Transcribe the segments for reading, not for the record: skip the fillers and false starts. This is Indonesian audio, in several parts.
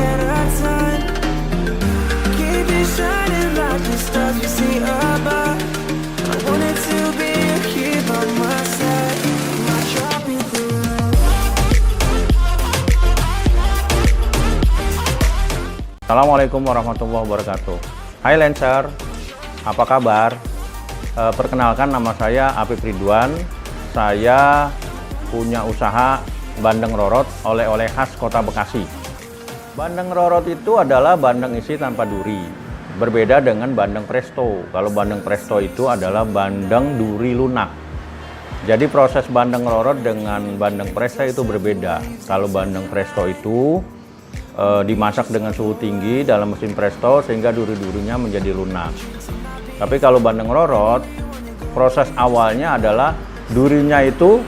at a time. Keep it shining like the stars we see above. I wanted to be here by my side. Not dropping through. Assalamualaikum warahmatullahi wabarakatuh. Hai Lancer, apa kabar? Perkenalkan, nama saya Apip Ridwan. Saya punya usaha bandeng rorot oleh-oleh khas Kota Bekasi. Bandeng rorot itu adalah bandeng isi tanpa duri. Berbeda dengan bandeng presto. Kalau bandeng presto itu adalah bandeng duri lunak. Jadi proses bandeng rorot dengan bandeng presto itu berbeda. Kalau bandeng presto itu dimasak dengan suhu tinggi dalam mesin presto sehingga duri-durinya menjadi lunak. Tapi kalau bandeng rorot, proses awalnya adalah durinya itu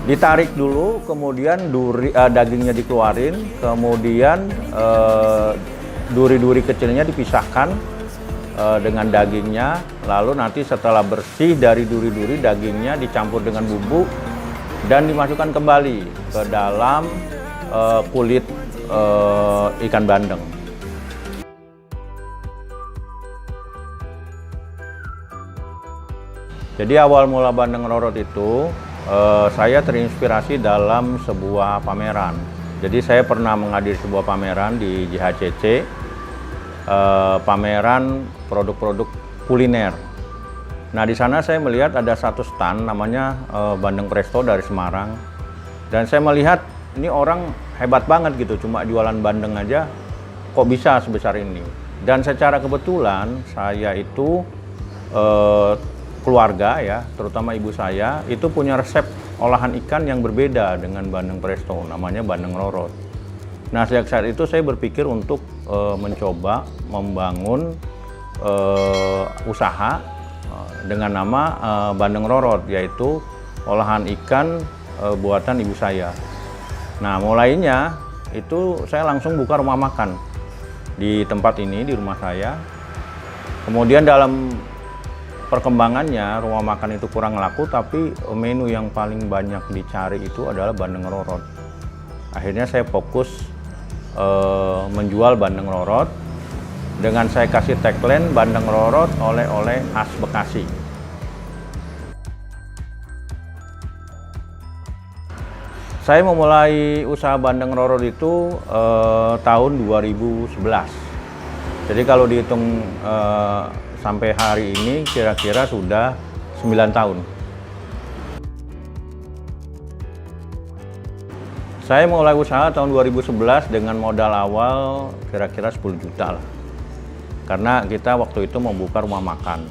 ditarik dulu, kemudian dagingnya dikeluarin, kemudian duri-duri kecilnya dipisahkan dengan dagingnya, lalu nanti setelah bersih dari duri-duri, dagingnya dicampur dengan bumbu dan dimasukkan kembali ke dalam kulit ikan bandeng. Jadi awal mula bandeng rorot itu saya terinspirasi dalam sebuah pameran. Jadi saya pernah menghadiri sebuah pameran di JHCC, pameran produk-produk kuliner. Nah, di sana saya melihat ada satu stand namanya Bandeng Presto dari Semarang. Dan saya melihat ini orang hebat banget gitu, cuma jualan bandeng aja kok bisa sebesar ini. Dan secara kebetulan saya itu keluarga ya, terutama ibu saya, itu punya resep olahan ikan yang berbeda dengan bandeng presto, namanya bandeng rorot. Nah, sejak saat itu saya berpikir untuk mencoba membangun usaha dengan nama bandeng rorot, yaitu olahan ikan buatan ibu saya. Nah, mulainya itu saya langsung buka rumah makan di tempat ini, di rumah saya. Kemudian dalam perkembangannya, rumah makan itu kurang laku, tapi menu yang paling banyak dicari itu adalah bandeng rorot. Akhirnya saya fokus menjual bandeng rorot dengan saya kasih tagline bandeng rorot oleh-oleh khas Bekasi. Saya memulai usaha bandeng rorot itu tahun 2011. Jadi kalau dihitung sampai hari ini kira-kira sudah 9 tahun. Saya mulai usaha tahun 2011 dengan modal awal kira-kira 10 juta lah. Karena kita waktu itu membuka rumah makan.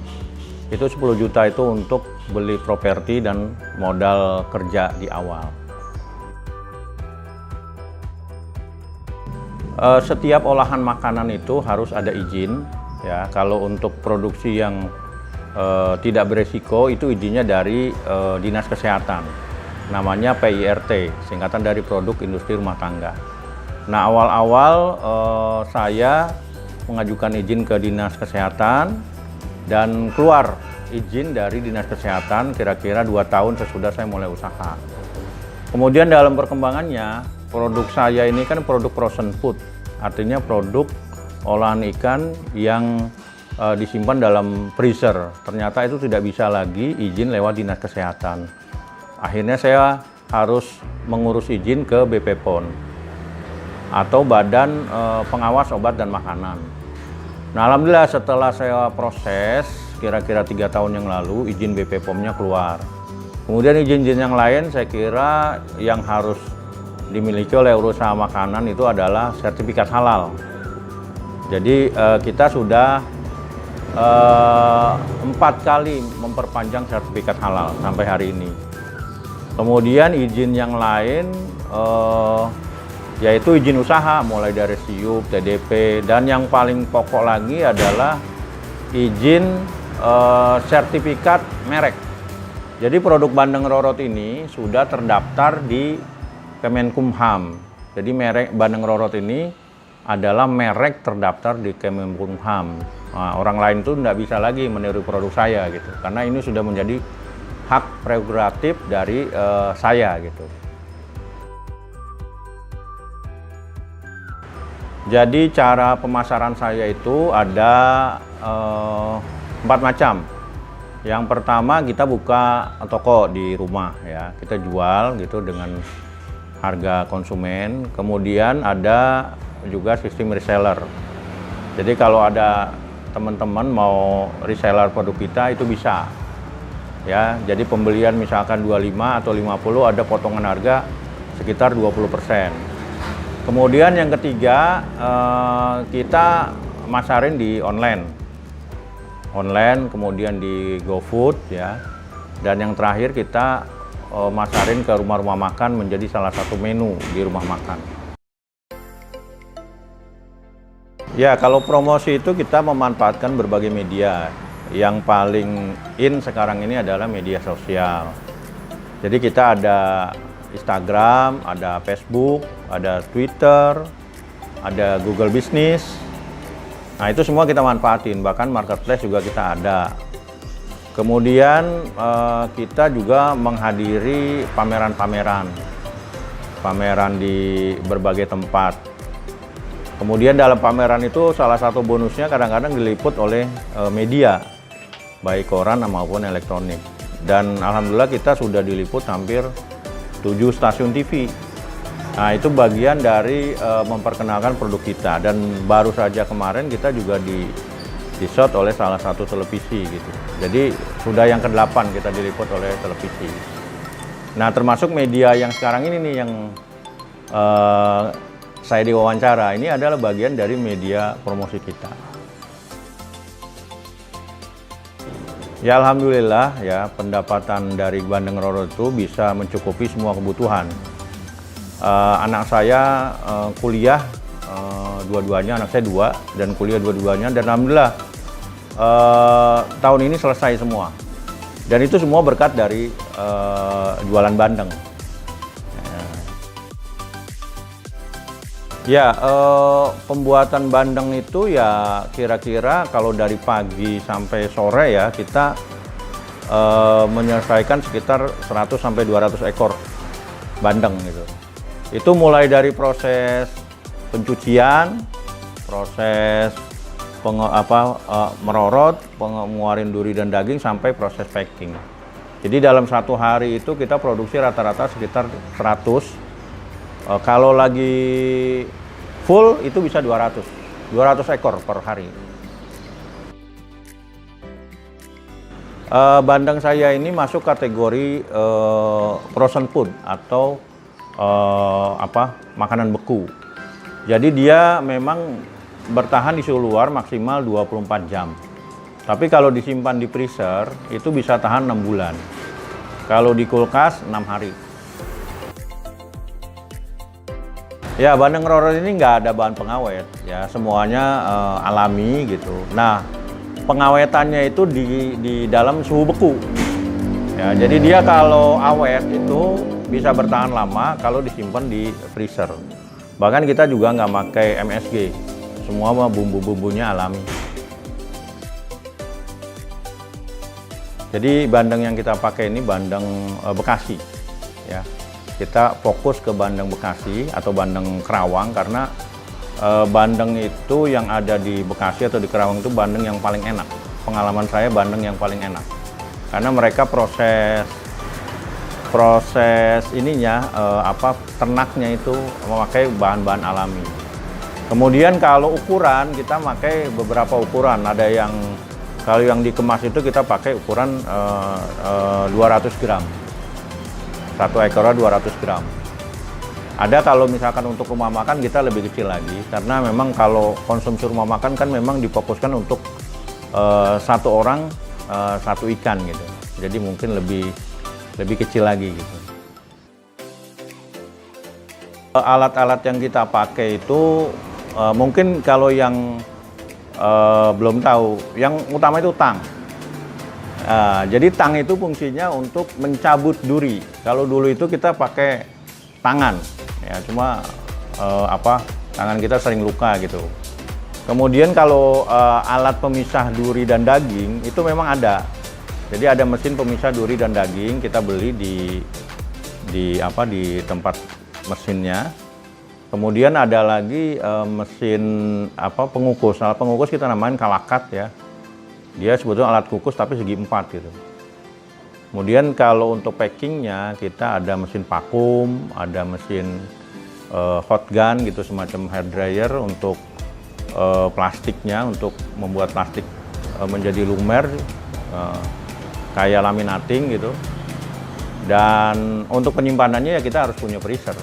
Itu 10 juta itu untuk beli properti dan modal kerja di awal. Setiap olahan makanan itu harus ada izin. Ya, kalau untuk produksi yang tidak beresiko itu izinnya dari Dinas Kesehatan, namanya PIRT, singkatan dari Produk Industri Rumah Tangga. Nah, awal-awal saya mengajukan izin ke Dinas Kesehatan dan keluar izin dari Dinas Kesehatan kira-kira 2 tahun sesudah saya mulai usaha. Kemudian dalam perkembangannya, produk saya ini kan produk frozen food, artinya produk olahan ikan yang disimpan dalam freezer. Ternyata itu tidak bisa lagi izin lewat Dinas Kesehatan. Akhirnya saya harus mengurus izin ke BP PON atau Badan Pengawas Obat dan Makanan. Nah, alhamdulillah setelah saya proses kira-kira 3 tahun yang lalu izin BP POM-nya keluar. Kemudian izin-izin yang lain saya kira yang harus dimiliki oleh usaha makanan itu adalah sertifikat halal. Jadi kita sudah 4 kali memperpanjang sertifikat halal sampai hari ini. Kemudian izin yang lain yaitu izin usaha mulai dari SIUP, TDP, dan yang paling pokok lagi adalah izin sertifikat merek. Jadi produk bandeng rorot ini sudah terdaftar di Kemenkumham. Jadi merek bandeng rorot ini adalah merek terdaftar di Kemenkumham. Nah, orang lain itu tidak bisa lagi meniru produk saya gitu, karena ini sudah menjadi hak prerogatif dari saya gitu. Jadi cara pemasaran saya itu ada 4 macam. Yang pertama kita buka toko di rumah ya, kita jual gitu dengan harga konsumen. Kemudian ada juga sistem reseller. Jadi kalau ada teman-teman mau reseller produk kita itu bisa. Ya, jadi pembelian misalkan 25 atau 50 ada potongan harga sekitar 20%. Kemudian yang ketiga kita masarin di online, kemudian di GoFood ya, dan yang terakhir kita masarin ke rumah-rumah makan menjadi salah satu menu di rumah makan. Ya, kalau promosi itu kita memanfaatkan berbagai media. Yang paling in sekarang ini adalah media sosial. Jadi kita ada Instagram, ada Facebook, ada Twitter, ada Google Business. Nah, itu semua kita manfaatin, bahkan marketplace juga kita ada. Kemudian kita juga menghadiri pameran di berbagai tempat. Kemudian dalam pameran itu salah satu bonusnya kadang-kadang diliput oleh media, baik koran maupun elektronik. Dan alhamdulillah kita sudah diliput hampir 7 stasiun TV. Nah, itu bagian dari memperkenalkan produk kita, dan baru saja kemarin kita juga di-shot oleh salah satu televisi gitu. Jadi sudah yang ke-8 kita diliput oleh televisi. Nah, termasuk media yang sekarang ini nih yang saya diwawancara, ini adalah bagian dari media promosi kita. Ya alhamdulillah ya, pendapatan dari Bandeng Roro itu bisa mencukupi semua kebutuhan. Anak saya kuliah dua-duanya, anak saya 2 dan kuliah dua-duanya, dan alhamdulillah tahun ini selesai semua. Dan itu semua berkat dari jualan bandeng. Ya, pembuatan bandeng itu ya kira-kira kalau dari pagi sampai sore ya kita menyelesaikan sekitar 100 sampai 200 ekor bandeng gitu. Itu mulai dari proses pencucian, proses merorot, pengeluarin duri dan daging, sampai proses packing. Jadi dalam satu hari itu kita produksi rata-rata sekitar 100. Kalau lagi full itu bisa 200 ekor per hari. Bandeng saya ini masuk kategori frozen food atau makanan beku. Jadi dia memang bertahan di suhu luar maksimal 24 jam. Tapi kalau disimpan di freezer itu bisa tahan 6 bulan. Kalau di kulkas 6 hari. Ya, Bandeng Roro ini nggak ada bahan pengawet, ya semuanya alami gitu. Nah, pengawetannya itu di dalam suhu beku. Ya, jadi dia kalau awet itu bisa bertahan lama kalau disimpan di freezer. Bahkan kita juga nggak pakai MSG, semua bumbu-bumbunya alami. Jadi bandeng yang kita pakai ini bandeng Bekasi, ya. Kita fokus ke bandeng Bekasi atau bandeng Kerawang karena bandeng itu yang ada di Bekasi atau di Kerawang itu bandeng yang paling enak. Pengalaman saya bandeng yang paling enak. Karena mereka proses ininya ternaknya itu memakai bahan-bahan alami. Kemudian kalau ukuran kita pakai beberapa ukuran. Ada yang kalau yang dikemas itu kita pakai ukuran 200 gram. Satu ekornya 200 gram. Ada kalau misalkan untuk rumah makan kita lebih kecil lagi, karena memang kalau konsumsi rumah makan kan memang difokuskan untuk satu orang satu ikan gitu. Jadi mungkin lebih kecil lagi gitu. Alat-alat yang kita pakai itu mungkin kalau yang belum tahu, yang utama itu tang. Jadi tang itu fungsinya untuk mencabut duri. Kalau dulu itu kita pakai tangan, ya cuma tangan kita sering luka gitu. Kemudian kalau alat pemisah duri dan daging itu memang ada. Jadi ada mesin pemisah duri dan daging, kita beli di tempat mesinnya. Kemudian ada lagi mesin pengukus. Alat pengukus kita namain kalakat ya. Dia sebetulnya alat kukus tapi segi 4 gitu. Kemudian kalau untuk packingnya kita ada mesin vakum, ada mesin hot gun gitu, semacam hair dryer untuk plastiknya, untuk membuat plastik menjadi lumer kayak laminating gitu. Dan untuk penyimpanannya ya kita harus punya freezer.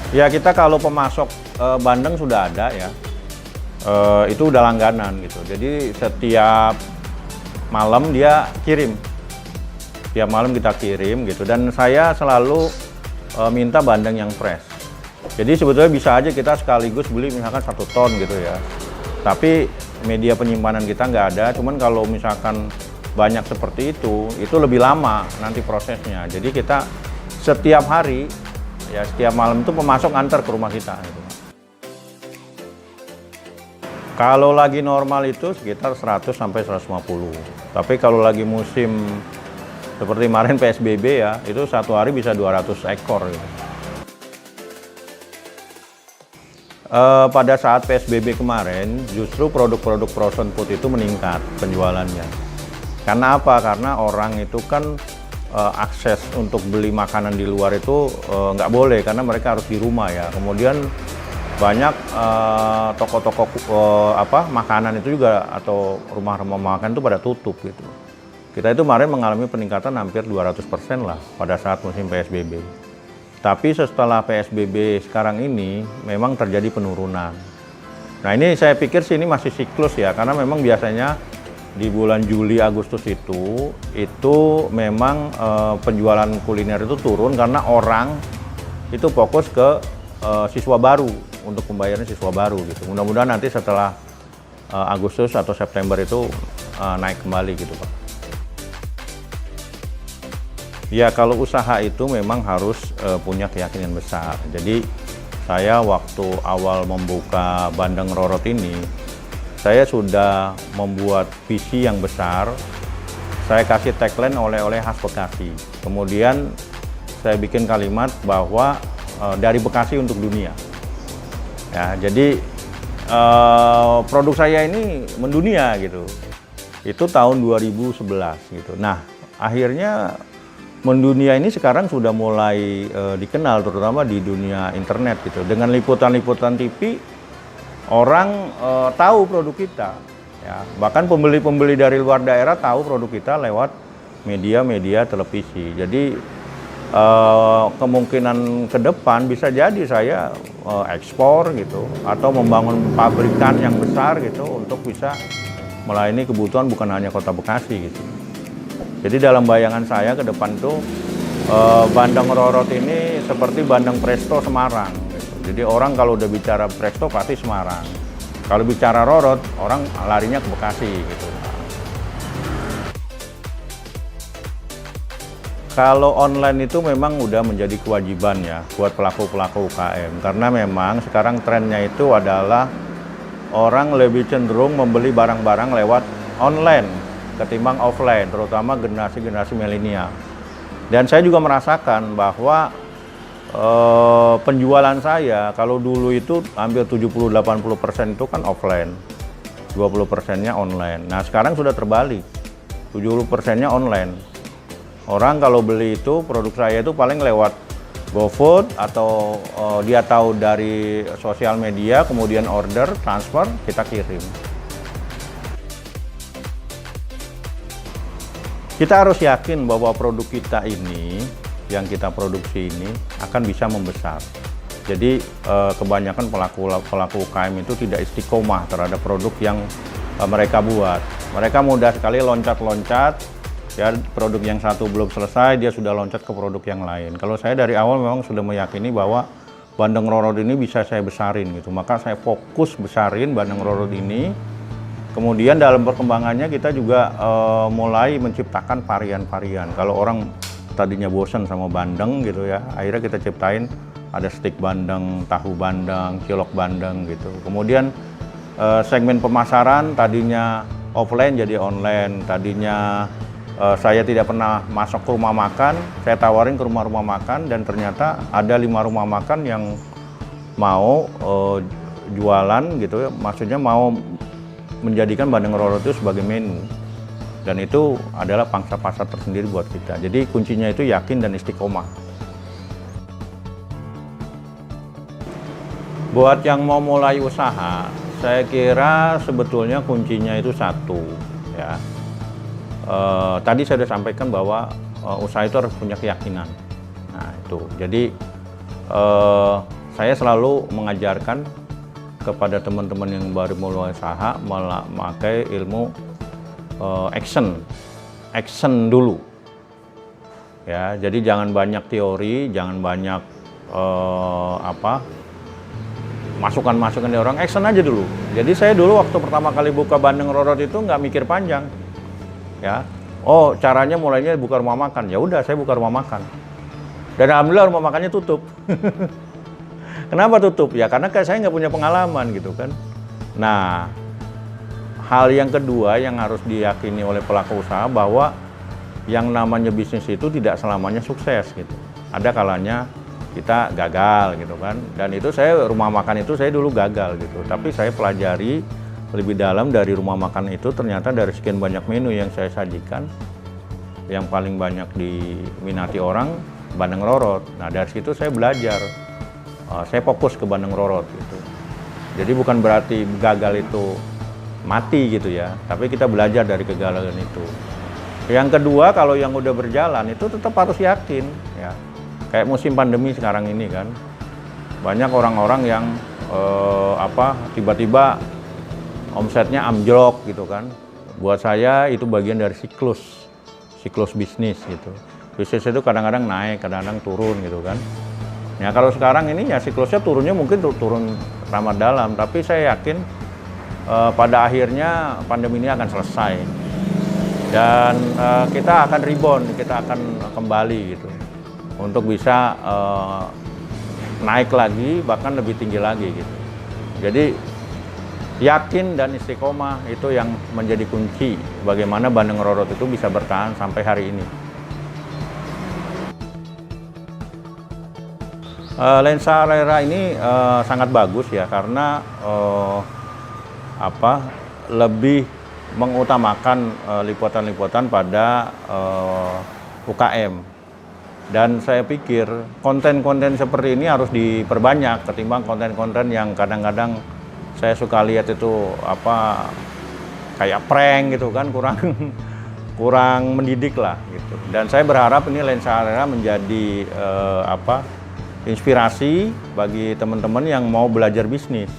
Ya kita kalau pemasok bandeng sudah ada ya, itu udah langganan gitu. Jadi setiap malam dia kirim, tiap malam kita kirim gitu. Dan saya selalu minta bandeng yang fresh. Jadi sebetulnya bisa aja kita sekaligus beli misalkan 1 ton gitu ya. Tapi media penyimpanan kita nggak ada. Cuman kalau misalkan banyak seperti itu lebih lama nanti prosesnya. Jadi kita setiap hari ya, setiap malam itu pemasok antar ke rumah kita gitu. Kalau lagi normal itu sekitar 100 sampai 150. Tapi kalau lagi musim seperti kemarin PSBB ya, itu satu hari bisa 200 ekor gitu. Pada saat PSBB kemarin justru produk-produk frozen food itu meningkat penjualannya. Karena apa? Karena orang itu kan akses untuk beli makanan di luar itu nggak boleh karena mereka harus di rumah ya. Kemudian banyak toko-toko makanan itu juga atau rumah-rumah makan itu pada tutup gitu. Kita itu kemarin mengalami peningkatan hampir 200% lah pada saat musim PSBB. Tapi setelah PSBB sekarang ini memang terjadi penurunan. Nah ini saya pikir sih ini masih siklus ya, karena memang biasanya di bulan Juli Agustus itu memang penjualan kuliner itu turun karena orang itu fokus ke siswa baru, untuk pembayaran siswa baru gitu. Mudah-mudahan nanti setelah Agustus atau September itu naik kembali gitu Pak. Ya kalau usaha itu memang harus punya keyakinan besar. Jadi saya waktu awal membuka Bandeng Rorot ini, saya sudah membuat visi yang besar. Saya kasih tagline oleh-oleh khas Bekasi. Kemudian saya bikin kalimat bahwa dari Bekasi untuk dunia. Ya, jadi produk saya ini mendunia gitu. Itu tahun 2011 gitu. Nah, akhirnya mendunia ini sekarang sudah mulai dikenal terutama di dunia internet gitu. Dengan liputan-liputan TV orang tahu produk kita. Ya, bahkan pembeli-pembeli dari luar daerah tahu produk kita lewat media-media televisi. Jadi kemungkinan ke depan bisa jadi saya ekspor gitu atau membangun pabrikan yang besar gitu untuk bisa melayani kebutuhan bukan hanya Kota Bekasi gitu. Jadi dalam bayangan saya ke depan tuh Bandeng Rorot ini seperti Bandeng Presto Semarang gitu. Jadi orang kalau udah bicara Presto pasti Semarang. Kalau bicara Rorot orang larinya ke Bekasi gitu. Kalau online itu memang udah menjadi kewajiban ya buat pelaku-pelaku UKM. Karena memang sekarang trennya itu adalah orang lebih cenderung membeli barang-barang lewat online ketimbang offline, terutama generasi-generasi milenial. Dan saya juga merasakan bahwa penjualan saya, kalau dulu itu hampir 70-80% itu kan offline, 20%-nya online. Nah sekarang sudah terbalik, 70%-nya online. Orang kalau beli itu produk saya itu paling lewat GoFood atau dia tahu dari sosial media, kemudian order, transfer, kita kirim. Kita harus yakin bahwa produk kita ini, yang kita produksi ini akan bisa membesar. Jadi kebanyakan pelaku UKM itu tidak istiqomah terhadap produk yang mereka buat. Mereka mudah sekali loncat-loncat, ya produk yang satu belum selesai, dia sudah loncat ke produk yang lain. Kalau saya dari awal memang sudah meyakini bahwa Bandeng Rorot ini bisa saya besarin gitu. Maka saya fokus besarin Bandeng Rorot ini. Kemudian dalam perkembangannya kita juga mulai menciptakan varian-varian. Kalau orang tadinya bosan sama bandeng gitu ya, akhirnya kita ciptain ada stik bandeng, tahu bandeng, cilok bandeng gitu. Kemudian segmen pemasaran tadinya offline jadi online, tadinya Saya tidak pernah masuk ke rumah makan, saya tawarin ke rumah-rumah makan dan ternyata ada 5 rumah makan yang mau jualan gitu ya, maksudnya mau menjadikan bandeng rorot itu sebagai menu. Dan itu adalah pangsa pasar tersendiri buat kita. Jadi kuncinya itu yakin dan istiqomah. Buat yang mau mulai usaha, saya kira sebetulnya kuncinya itu satu ya. Tadi saya sudah sampaikan bahwa usaha itu harus punya keyakinan. Nah itu, jadi saya selalu mengajarkan kepada teman-teman yang baru mulai usaha memakai ilmu action dulu. Ya, jadi jangan banyak teori, jangan banyak masukan-masukan dari orang, action aja dulu. Jadi saya dulu waktu pertama kali buka bandeng rorot itu nggak mikir panjang. Ya, oh caranya mulainya buka rumah makan. Ya udah, saya buka rumah makan. Dan alhamdulillah rumah makannya tutup. Kenapa tutup? Ya karena saya nggak punya pengalaman gitu kan. Nah, hal yang kedua yang harus diyakini oleh pelaku usaha bahwa yang namanya bisnis itu tidak selamanya sukses gitu. Ada kalanya kita gagal gitu kan. Dan itu rumah makan itu saya dulu gagal gitu. Tapi saya pelajari lebih dalam dari rumah makan itu, ternyata dari sekian banyak menu yang saya sajikan, yang paling banyak diminati orang bandeng rorot. Nah dari situ saya belajar, saya fokus ke bandeng rorot gitu. Jadi bukan berarti gagal itu mati gitu ya, tapi kita belajar dari kegagalan itu. Yang kedua, kalau yang udah berjalan itu tetap harus yakin ya. Kayak musim pandemi sekarang ini kan, banyak orang-orang yang tiba-tiba omsetnya amjlok gitu kan. Buat saya itu bagian dari siklus bisnis gitu. Bisnis itu kadang-kadang naik, kadang-kadang turun gitu kan. Ya kalau sekarang ini ya siklusnya turunnya mungkin turun ramah dalam, tapi saya yakin pada akhirnya pandemi ini akan selesai. Dan kita akan rebound, kita akan kembali gitu. Untuk bisa naik lagi, bahkan lebih tinggi lagi gitu. Jadi yakin dan istiqomah itu yang menjadi kunci bagaimana bandeng rorot itu bisa bertahan sampai hari ini. Lensa Rera ini sangat bagus ya karena lebih mengutamakan liputan-liputan pada UKM. Dan saya pikir konten-konten seperti ini harus diperbanyak ketimbang konten-konten yang kadang-kadang saya suka lihat itu kayak prank gitu kan, kurang mendidik lah gitu. Dan saya berharap ini Lensa Rera menjadi inspirasi bagi teman-teman yang mau belajar bisnis.